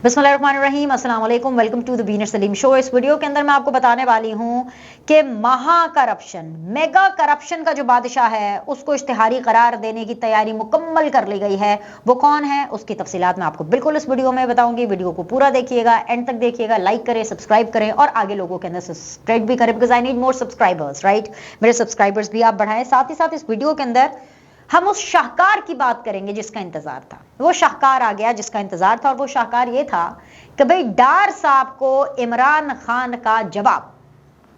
बिस्मिल्लाहिर्रहमानिर्रहीम, अस्सलाम वालेकुम, वेलकम टू द बीनर सलीम शो। इस वीडियो के अंदर मैं आपको बताने वाली हूँ कि महा करप्शन, मेगा करप्शन का जो बादशाह है उसको इश्तिहारी करार देने की तैयारी मुकम्मल कर ली गई है। वो कौन है, उसकी तफसीलात मैं आपको बिल्कुल इस वीडियो में बताऊंगी। वीडियो को पूरा देखिएगा, एंड तक देखिएगा, लाइक करें, सब्सक्राइब करें और आगे लोगों के अंदर सब्सक्राइब भी करें, because I need more subscribers, right. मेरे सब्सक्राइबर्स भी आप बढ़ाएं। साथ ही साथ इस वीडियो के अंदर हम उस शाहकार की बात करेंगे जिसका इंतजार था। वो शाहकार आ गया जिसका इंतजार था, और वो शाहकार ये था कि भाई डार साहब को इमरान खान का जवाब,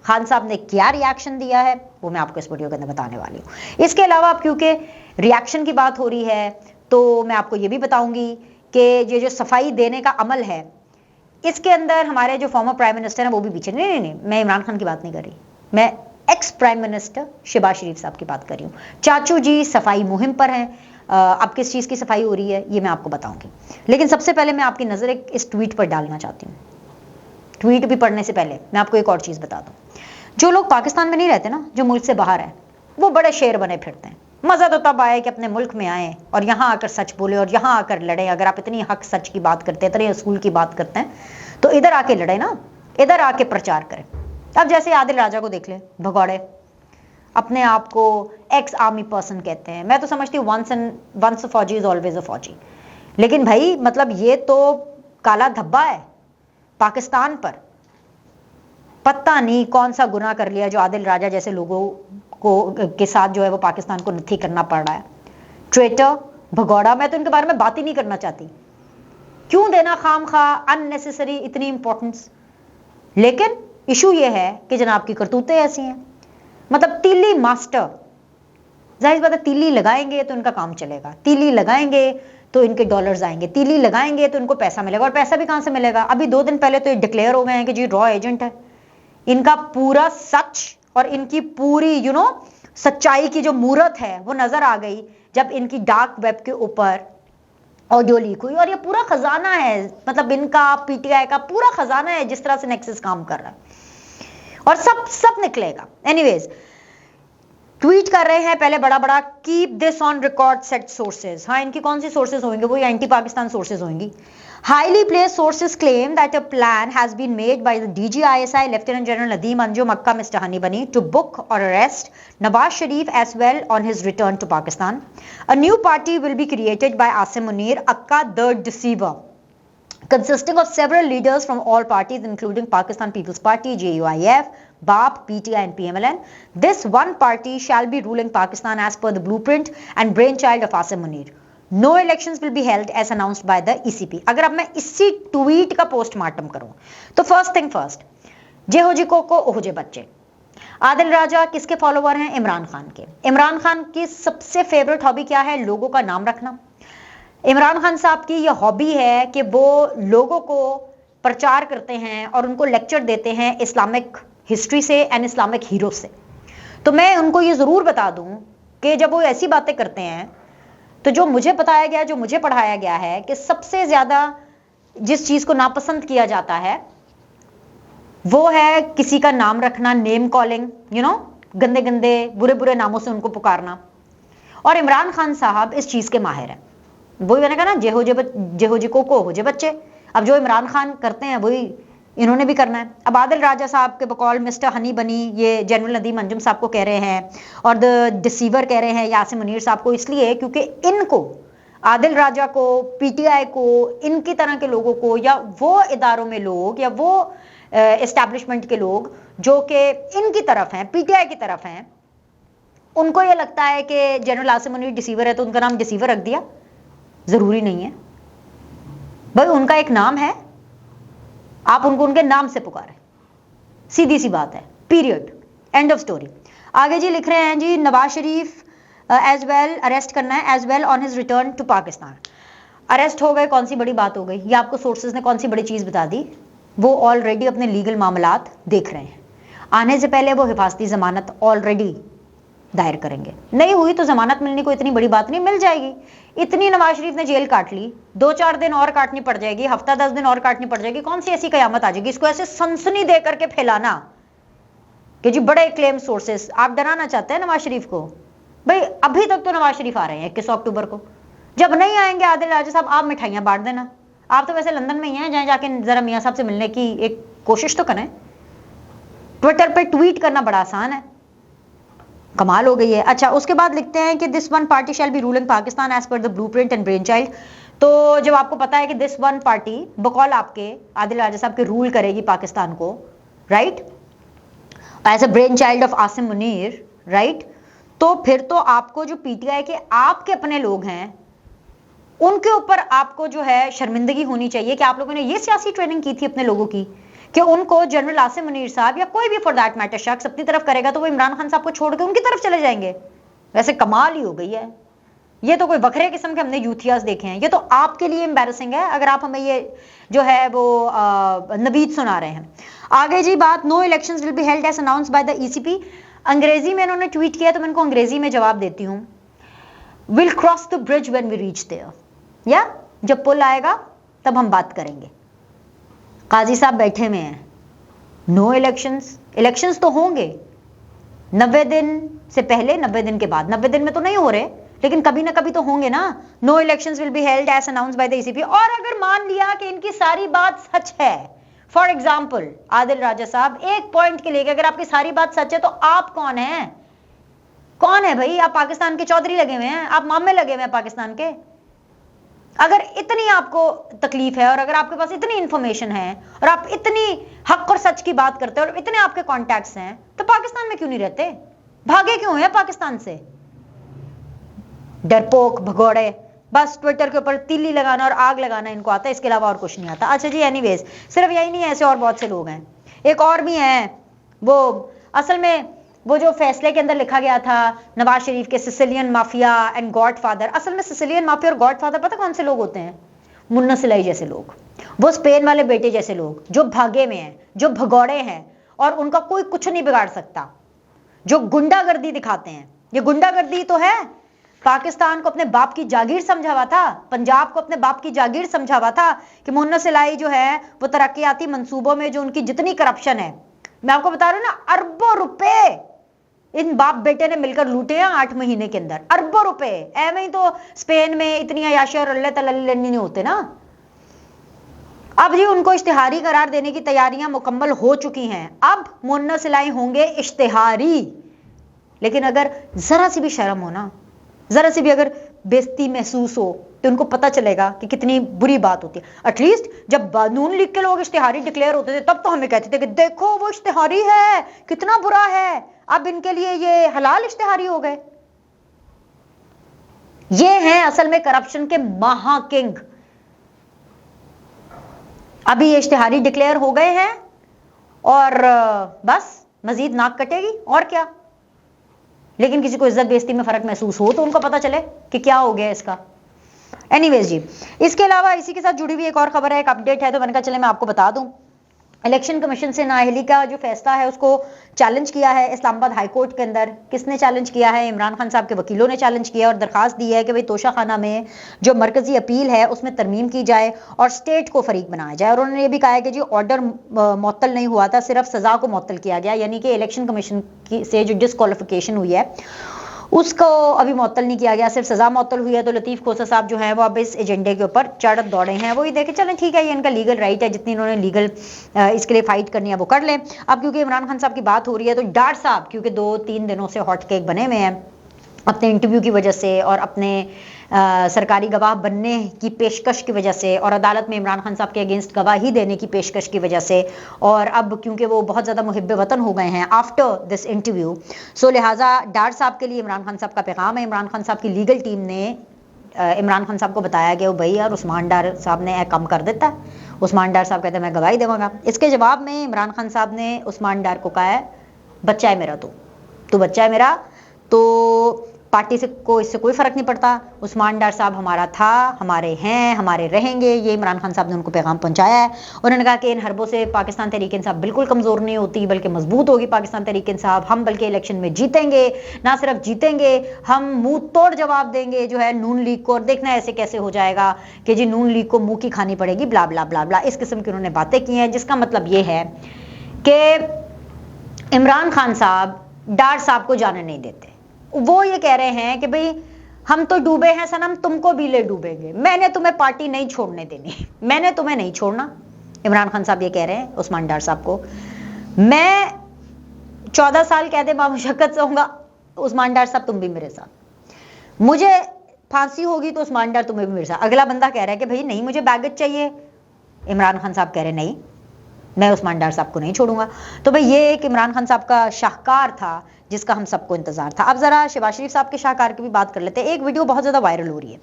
खान साहब ने क्या रिएक्शन दिया है वो मैं आपको इस वीडियो के अंदर बताने वाली हूँ। इसके अलावा क्योंकि रिएक्शन की बात हो रही है तो मैं आपको ये भी बताऊंगी कि ये जो सफाई देने का अमल है इसके अंदर हमारे जो फॉर्मर प्राइम मिनिस्टर हैं वो भी पीछे नहीं, मैं इमरान खान की बात नहीं कर रही, मैं एक्स प्राइम मिनिस्टर शहबाज शरीफ साहब की बात कर रही हूँ। चाचू जी सफाई मुहिम पर हैं। अब किस चीज़ की सफाई हो रही है ये मैं आपको बताऊंगी, लेकिन सबसे पहले मैं आपकी नज़र इस ट्वीट पर डालना चाहती हूँ। ट्वीट भी पढ़ने से पहले मैं आपको एक और चीज़ बता दूँ। जो लोग पाकिस्तान में नहीं रहते ना, जो मुल्क से बाहर हैं, वो बड़े शेर बने फिरते हैं। मज़ा तो तब आए कि अपने मुल्क में आए और यहाँ आकर सच बोले और यहाँ आकर लड़े। अगर आप इतनी हक सच की बात करते हैं, इतने असूल की बात करते हैं, तो इधर आके लड़े ना, इधर आके प्रचार करें। अब जैसे आदिल राजा को देख ले, भगौड़े अपने आप को एक्स आर्मी पर्सन कहते हैं। मैं तो समझती हूँ वंस अ फौजी इज ऑलवेज अ फौजी, लेकिन भाई मतलब ये तो काला धब्बा है पाकिस्तान पर। पता नहीं कौन सा गुनाह कर लिया जो आदिल राजा जैसे लोगों को के साथ जो है वो पाकिस्तान को नथी करना पड़ रहा है। ट्रेटर, भगौड़ा, मैं तो इनके बारे में बात ही नहीं करना चाहती। क्यों देना खाम खा अननेसेसरी इतनी इंपॉर्टेंस। लेकिन इशू ये है कि जनाब की करतूतें ऐसी हैं, मतलब तीली मास्टर। जाहिर बात है, तीली लगाएंगे तो इनका काम चलेगा, तीली लगाएंगे तो इनके डॉलर्स आएंगे, तीली लगाएंगे तो इनको पैसा मिलेगा। और पैसा भी कहां से मिलेगा? अभी 2 दिन पहले तो ये डिक्लेयर हो गए हैं कि जी रॉ एजेंट है। इनका पूरा सच और इनकी पूरी सच्चाई की जो मूरत है वो नजर आ गई जब इनकी डार्क वेब के ऊपर ऑडियो लीक हुई। और ये पूरा खजाना है, मतलब इनका पीटीआई का पूरा खजाना है जिस तरह से नेक्सस काम कर रहा है, और सब निकलेगा। एनीवेज, ट्वीट कर रहे हैं पहले बड़ा बड़ा, keep this on record set sources. हाँ, इनकी कौन सी सोर्सेज होंगे? वो एंटी पाकिस्तान सोर्सेज होंगी। Highly placed sources claim that a plan has been made by the DG ISI lieutenant general Nadeem Anjum aka mister honey bunny to book or arrest Nawaz Sharif as well on his return to Pakistan. A new party will be created by Asim Munir aka the deceiver, consisting of several leaders from all parties including Pakistan People's Party, JUIF, BAP, PTI and PMLN. This one party shall be ruling Pakistan as per the blueprint and brainchild of Asim Munir. No elections will be held as announced by the ECP. अगर अब मैं इसी tweet का postmortem करूं तो first thing first, जे हो जी को ओहो जे बच्चे। आदिल राजा किसके फॉलोवर हैं? इमरान खान के। इमरान खान की सबसे फेवरेट हॉबी क्या है? लोगों का नाम रखना। इमरान खान साहब की यह हॉबी है कि वो लोगों को प्रचार करते हैं और उनको लेक्चर देते हैं इस्लामिक हिस्ट्री से एंड इस्लामिक हीरो से। तो मैं उनको ये ज़रूर बता दूं कि जब वो ऐसी बातें करते हैं तो जो मुझे बताया गया, जो मुझे पढ़ाया गया है कि सबसे ज़्यादा जिस चीज़ को नापसंद किया जाता है वो है किसी का नाम रखना, नेम कॉलिंग, गंदे गंदे बुरे बुरे नामों से उनको पुकारना। और इमरान खान साहब इस चीज़ के माहिर हैं। वही मैंने कहा ना, जेहो जी को हो जे बच्चे। अब जो इमरान खान करते हैं वही इन्होंने भी करना है। अब आदिल राजा साहब के बकौल मिस्टर हनी बनी ये जनरल नदीम अंजुम साहब को कह रहे हैं और द डिसीवर कह रहे हैं यासिम मुनीर साहब को, इसलिए क्योंकि इनको, आदिल राजा को, पीटीआई को, इनकी तरह के लोगों को, या वो इदारों में लोग या वो एस्टैब्लिशमेंट के लोग जो कि इनकी तरफ हैं, पीटीआई की तरफ हैं, उनको ये लगता है कि जनरल आसिम मुनीर डिसीवर है तो उनका नाम डिसीवर रख दिया। जरूरी नहीं है भाई, उनका एक नाम है, आप उनको उनके नाम से पुकारें, सीधी सी बात है, पीरियड, एंड ऑफ स्टोरी। आगे जी लिख रहे हैं जी Nawaz Sharif as well arrest करना है as well on his return to Pakistan. Arrest हो गए, कौन सी बड़ी बात हो गई? ये आपको सोर्सेज ने कौन सी बड़ी चीज बता दी? वो ऑलरेडी अपने लीगल मामलात देख रहे हैं। आने से पहले वो हिफाजती जमानत ऑलरेडी दायर करेंगे। नहीं हुई तो जमानत मिलने को इतनी बड़ी बात नहीं, मिल जाएगी। इतनी नवाज शरीफ ने जेल काट ली, 2-4 दिन और काटनी पड़ जाएगी, हफ्ता 10 दिन और काटनी पड़ जाएगी, कौन सी ऐसी कयामत आ जाएगी? इसको ऐसे सनसनी दे करके फैलाना कि जी बड़े क्लेम सोर्सेस, आप डराना चाहते हैं नवाज शरीफ को। भाई अभी तक तो नवाज शरीफ आ रहे हैं 21 अक्टूबर को, जब नहीं आएंगे आदिल राजा साहब आप मिठाइयां बांट देना, आप तो वैसे लंदन में ही हैं, जाएं जाके जरा मियाँ साहब से मिलने की एक कोशिश तो करें। ट्विटर पे ट्वीट करना बड़ा आसान है, कमाल हो गई है। अच्छा, उसके बाद लिखते हैं कि this one party shall be ruling Pakistan as per the blueprint and brain child. तो जब आपको पता है कि दिस वन पार्टी बकौल आपके आदिल राजा साहब के रूल करेगी पाकिस्तान को, right, as a brain child of Asim Munir, right, तो फिर तो आपको जो पीटीआई के आपके अपने लोग हैं उनके ऊपर आपको जो है शर्मिंदगी होनी चाहिए कि आप लोगों ने ये सियासी ट्रेनिंग की थी अपने लोगों की कि उनको जनरल आसिम मुनीर साहब या कोई भी फॉर दैट मैटर शख्स अपनी तरफ करेगा तो वो इमरान खान साहब को छोड़ के उनकी तरफ चले जाएंगे। वैसे कमाल ही हो गई है, ये तो कोई बखरे किस्म के हमने यूथियास देखे हैं। ये तो आपके लिए एम्बैरेसिंग है अगर आप हमें ये जो है वो नबीद सुना रहे हैं। आगे जी बात, no elections will be held as announced by the ECP. अंग्रेजी में इन्होंने ट्वीट किया तो मैं इनको अंग्रेजी में जवाब देती हूँ। Will cross the bridge when we reach there, या जब पुल आएगा तब हम बात करेंगे। काजी साहब बैठे में हैं, नो इलेक्शंस, इलेक्शंस तो होंगे 90 दिन से पहले, 90 दिन के बाद, 90 दिन में तो नहीं हो रहे लेकिन कभी ना कभी तो होंगे ना। No elections will be held as announced by the ECP. और अगर मान लिया कि इनकी सारी बात सच है, फॉर एग्जाम्पल आदिल राजा साहब, एक पॉइंट के लिए अगर आपकी सारी बात सच है तो आप कौन है? कौन है भाई? आप पाकिस्तान के चौधरी लगे हुए हैं, आप मामे लगे हुए हैं पाकिस्तान के। अगर इतनी आपको तकलीफ है और अगर आपके पास इतनी इंफॉर्मेशन है और आप इतनी हक और सच की बात करते हैं और इतने आपके कॉन्टैक्ट्स हैं तो पाकिस्तान में क्यों नहीं रहते? भागे क्यों हैं पाकिस्तान से? डरपोक भगोड़े, बस ट्विटर के ऊपर तीली लगाना और आग लगाना इनको आता है, इसके अलावा और कुछ नहीं आता। अच्छा जी, एनीवेज, सिर्फ यही नहीं है, ऐसे और बहुत से लोग हैं। एक और भी हैं, वो असल में वो जो फैसले के अंदर लिखा गया था नवाज शरीफ के सिसिलियन माफिया एंड गॉडफादर, असल में सिसिलियन माफिया और गॉडफादर पता कौन से लोग होते हैं? मुन्ना सिलाई जैसे लोग, वो स्पेन वाले बेटे जैसे लोग जो भागे में हैं, जो भगौड़े हैं और उनका कोई कुछ नहीं बिगाड़ सकता, जो गुंडागर्दी दिखाते हैं। ये गुंडागर्दी तो है, पाकिस्तान को अपने बाप की जागीर समझा हुआ था, पंजाब को अपने बाप की जागीर समझा हुआ था कि मुन्ना सिलाई जो है वो तरक्याती मंसूबों में जो उनकी जितनी करप्शन है, मैं आपको बता रहा हूं ना, अरबों रुपए इन बाप बेटे ने मिलकर लूटे हैं 8 महीने के अंदर, अरबों रुपए। ऐਵੇਂ ही तो स्पेन में इतनी अयाशी और अल्लाह तल्ला नहीं होते ना। अब जी उनको इश्तिहारी करार देने की तैयारियां मुकम्मल हो चुकी हैं। अब मुन्ना सिलाई होंगे इश्तिहारी, लेकिन अगर जरा सी भी शर्म हो ना, जरा सी भी अगर बेइज्जती महसूस हो तो उनको पता चलेगा कि कितनी बुरी बात होती है। एटलीस्ट जब नून लीग के लोग इश्तिहारी डिक्लेयर होते थे तब तो हमें कहते थे कि देखो वो इश्तिहारी है, कितना बुरा है। अब इनके लिए ये हलाल इश्तिहारी हो गए। ये हैं असल में करप्शन के महाकिंग। अभी ये इश्तिहारी डिक्लेयर हो गए हैं और बस मजीद नाक कटेगी और क्या। लेकिन किसी को इज्जत बेइज्जती में फर्क महसूस हो तो उनको पता चले कि क्या हो गया इसका। एनीवेज जी, इसके अलावा इसी के साथ जुड़ी हुई एक और खबर है, एक अपडेट है, तो मैंने कहा चले मैं आपको बता दूं। इलेक्शन कमीशन से नाअहली का जो फैसला है उसको चैलेंज किया है इस्लामाबाद हाई कोर्ट के अंदर। किसने चैलेंज किया है? इमरान खान साहब के वकीलों ने चैलेंज किया और दरखास्त दी है कि भाई तोशा खाना में जो मरकजी अपील है उसमें तरमीम की जाए और स्टेट को फरीक बनाया जाए। और उन्होंने ये भी कहा है कि जी ऑर्डर मुअत्तल नहीं हुआ था, सिर्फ सजा को मुअत्तल किया गया, यानी कि इलेक्शन कमीशन की से जो डिस्क्वालिफिकेशन हुई है उसको अभी मुअत्तल नहीं किया गया, सिर्फ सजा मुअत्तल हुई है। तो लतीफ़ खोसा साहब जो है वो अब इस एजेंडे के ऊपर चढ़ दौड़े हैं। वो ये देखें चलें ठीक है, ये इनका लीगल राइट है, जितनी इन्होंने लीगल इसके लिए फाइट करनी है वो कर लें। अब क्योंकि इमरान खान साहब की बात हो रही है तो डार साहब क्योंकि 2-3 दिनों से हॉट केक बने हुए हैं अपने इंटरव्यू की वजह से और अपने सरकारी गवाह बनने की पेशकश की वजह से और अदालत में इमरान खान साहब के अगेंस्ट गवाही देने की पेशकश की वजह से, और अब क्योंकि वो बहुत ज़्यादा मुहिब्बे वतन हो गए हैं आफ्टर दिस इंटरव्यू, सो लिहाजा डार साहब के लिए इमरान खान साहब का पैगाम है। इमरान खान साहब की लीगल टीम ने इमरान खान साहब को बताया कि वो भाई यार उस्मान डार साहब ने कम कर देता है। उस्मान डार साहब कहते हैं मैं गवाही दूंगा। इसके जवाब में इमरान खान साहब ने उस्मान डार को कहा है बच्चा है मेरा, तू बच्चा है मेरा, तो पार्टी से इससे कोई फर्क नहीं पड़ता। उस्मान डार साहब हमारा था, हमारे हैं, हमारे रहेंगे। ये इमरान खान साहब ने उनको पैगाम पहुंचाया है। उन्होंने कहा कि इन हरबों से पाकिस्तान तहरीक इंसाफ बिल्कुल कमज़ोर नहीं होती बल्कि मजबूत होगी पाकिस्तान तहरीक इंसाफ। हम बल्कि इलेक्शन में जीतेंगे, ना सिर्फ जीतेंगे हम मुंह तोड़ जवाब देंगे जो है नून लीग को। और देखना ऐसे कैसे हो जाएगा कि जी नून लीग को मुंह की खानी पड़ेगी, ब्ला ब्ला ब्ला ब्ला, इस किस्म की उन्होंने बातें की हैं। जिसका मतलब ये है कि इमरान खान साहब डार साहब को जाने नहीं देते। वो ये कह रहे हैं कि भाई हम तो डूबे हैं सनम, तुमको भी ले डूबेंगे, मैंने तुम्हें पार्टी नहीं छोड़ने देनी, मैंने तुम्हें नहीं छोड़ना। इमरान खान साहब ये कह रहे हैं उस्मान डार साहब को। मैं 14 साल कैद बामुशक्कत से होगा, उस्मान डार साहब तुम भी मेरे साथ, मुझे फांसी होगी तो उस्मान डार तुम्हें भी मेरे साथ। अगला बंदा कह रहा है कि भाई नहीं मुझे बैगेज चाहिए, इमरान खान साहब कह रहे नहीं मैं उस्मान डार साहब को नहीं छोड़ूंगा। तो भाई ये एक इमरान खान साहब का शाहकार था जिसका हम सबको इंतजार था। अब जरा शहबाज शरीफ साहब के शाहकार की भी बात कर लेते हैं। एक वीडियो बहुत ज्यादा वायरल हो रही है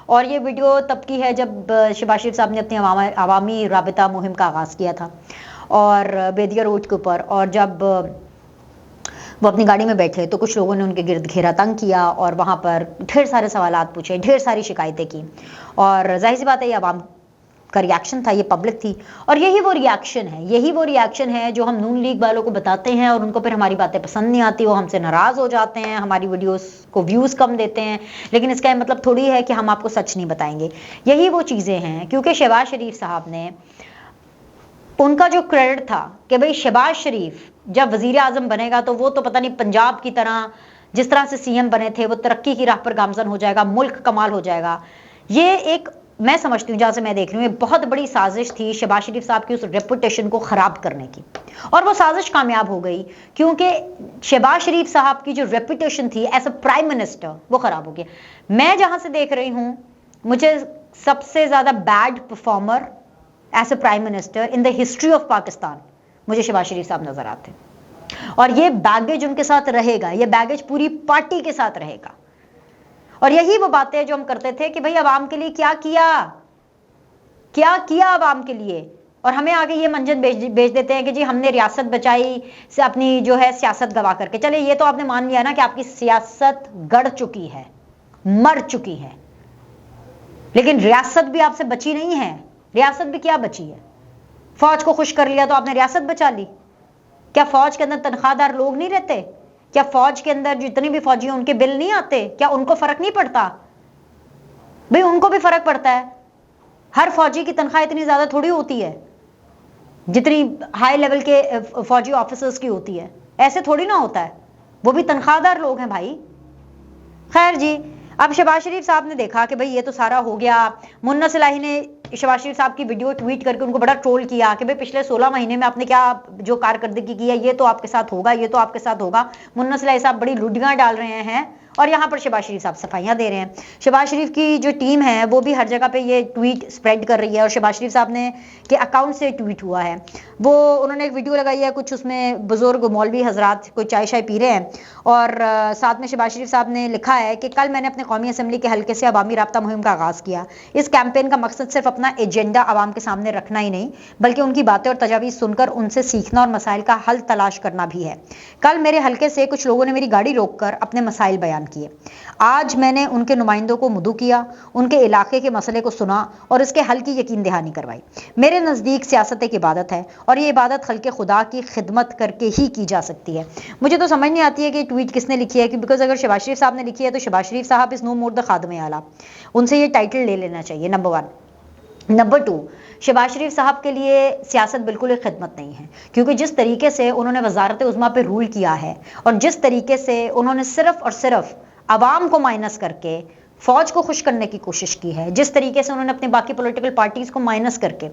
और ये वीडियो तब की है जब शहबाज शरीफ साहब ने अपनी अवामी राबिता मुहिम का आगाज किया था और बेदिया रोड के ऊपर, और जब वो अपनी गाड़ी में बैठे तो कुछ लोगों ने उनके गिर्द घेरा तंग किया और वहाँ पर ढेर सारे सवालात पूछे, ढेर सारी शिकायतें की, और जाहिर सी बात है ये आवाम का रिएक्शन था, ये पब्लिक थी। और यही वो रिएक्शन है जो हम नून लीग वालों को बताते हैं और उनको फिर हमारी बातें पसंद नहीं आती, वो हमसे नाराज हो जाते हैं, हमारी वीडियोस को व्यूज़ कम देते हैं। लेकिन इसका मतलब थोड़ी है कि हम आपको सच नहीं बताएंगे। यही वो चीज़ें हैं, क्योंकि शहबाज शरीफ साहब ने, उनका जो क्रेडिट था कि भाई शहबाज शरीफ जब वजीर आजम बनेगा तो वो तो पता नहीं पंजाब की तरह जिस तरह से सीएम बने थे वो तरक्की की राह पर गामजन हो जाएगा, मुल्क कमाल हो जाएगा। ये एक, मैं समझती हूँ जहां से मैं देख रही हूँ, बहुत बड़ी साजिश थी शहबाज शरीफ साहब की उस रेपुटेशन को खराब करने की, और वो साजिश कामयाब हो गई क्योंकि शहबाज शरीफ साहब की जो रेपुटेशन थी एज अ प्राइम मिनिस्टर वो खराब हो गया। मैं जहां से देख रही हूँ, मुझे सबसे ज्यादा bad performer as a prime minister in the history of Pakistan मुझे शहबाज शरीफ साहब नजर आते हैं। और ये बैगेज उनके साथ रहेगा, ये बैगेज पूरी पार्टी के साथ रहेगा। और यही वो बातें जो हम करते थे कि भाई आवाम के लिए क्या किया आवाम के लिए, और हमें आगे ये मंजन बेच देते हैं कि जी हमने रियासत बचाई से अपनी जो है सियासत गवा करके। चले ये तो आपने मान लिया ना कि आपकी सियासत गड़ चुकी है, मर चुकी है, लेकिन रियासत भी आपसे बची नहीं है। रियासत भी क्या बची है? फौज को खुश कर लिया तो आपने रियासत बचा ली। क्या फौज के अंदर तनख्वाहदार लोग नहीं रहते? क्या फौज के अंदर जितने भी फौजी हैं उनके बिल नहीं आते? क्या उनको फर्क नहीं पड़ता? भाई उनको भी फर्क पड़ता है। हर फौजी की तनख्वाह इतनी ज्यादा थोड़ी होती है जितनी हाई लेवल के फौजी ऑफिसर्स की होती है, ऐसे थोड़ी ना होता है, वो भी तनख्वाहदार लोग हैं भाई। खैर जी, अब शहबाज शरीफ साहब ने देखा कि भाई ये तो सारा हो गया। मुन्ना सिलाही ने शहबाज शरीफ साहब की वीडियो ट्वीट करके उनको बड़ा ट्रोल किया कि भाई पिछले 16 महीने में आपने क्या जो कारकर्दगी की है ये तो आपके साथ होगा, ये तो आपके साथ होगा। मुन्ना सिलाही साहब बड़ी लुडियां डाल रहे हैं और यहाँ पर शहबाज शरीफ साहब सफाइयाँ दे रहे हैं। शहबाज शरीफ की जो टीम है वो भी हर जगह पे ये ट्वीट स्प्रेड कर रही है और शहबाज शरीफ साहब ने के अकाउंट से ट्वीट हुआ है। वो उन्होंने एक वीडियो लगाई है, कुछ उसमें बुजुर्ग मौलवी हजरात कोई चाय शाय पी रहे हैं और साथ में शहबाज शरीफ साहब ने लिखा है कि कल मैंने अपने कौमी असम्बली के हल्के से अवामी राब्ता मुहिम का आगाज़ किया। इस कैंपेन का मकसद सिर्फ अपना एजेंडा आवाम के सामने रखना ही नहीं बल्कि उनकी बातें और तजावीज़ सुनकर उनसे सीखना और मसाइल का हल तलाश करना भी है। कल मेरे हल्के से कुछ लोगों ने मेरी गाड़ी रोककर अपने मसाइल बयान किए। आज मैंने उनके नुमाइंदों को मुदू किया, उनके इलाके के मसले को सुना और इसके हल की यकीन दहानी करवाई। मेरे नज़दीक सियासत एक इबादत है और ये इबादत खल्के खुदा की खिदमत करके ही की जा सकती है। मुझे तो समझ नहीं आती है कि ट्वीट किसने लिखी है, कि बिकॉज अगर शहबाज शरीफ साहब ने लिखी है तो शहबाज शरीफ साहब इज़ नो मोर द खादम आला, उनसे ये टाइटल ले लेना चाहिए, नंबर 1। नंबर 2, शहबाज शरीफ साहब के लिए सियासत बिल्कुल एक खिदमत नहीं है, क्योंकि जिस तरीके से उन्होंने वजारत उज़्मा पे रूल किया है और जिस तरीके से उन्होंने सिर्फ और सिर्फ आवाम को माइनस करके फौज को खुश करने की कोशिश की है, जिस तरीके से उन्होंने अपनी बाकी पॉलिटिकल पार्टीज को माइनस करके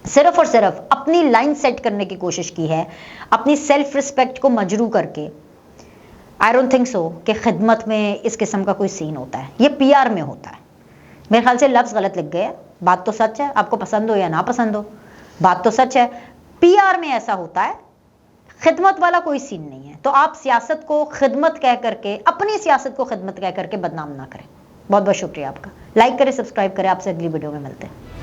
सिर्फ और सिर्फ अपनी लाइन सेट करने की कोशिश की है, अपनी सेल्फ रिस्पेक्ट को मजरू करके, आई डोंट थिंक सो कि खिदमत में इस किस्म का कोई सीन होता है। ये पीआर में होता है। मेरे ख्याल से लफ्ज़ गलत लिख गए, बात तो सच है, आपको पसंद हो या ना पसंद हो, बात तो सच है। पीआर में ऐसा होता है, खिदमत वाला कोई सीन नहीं है। तो आप सियासत को खिदमत कह करके, अपनी सियासत को खिदमत कह करके बदनाम ना करें। बहुत बहुत शुक्रिया आपका। लाइक करें, सब्सक्राइब करें। आपसे अगली वीडियो में मिलते हैं।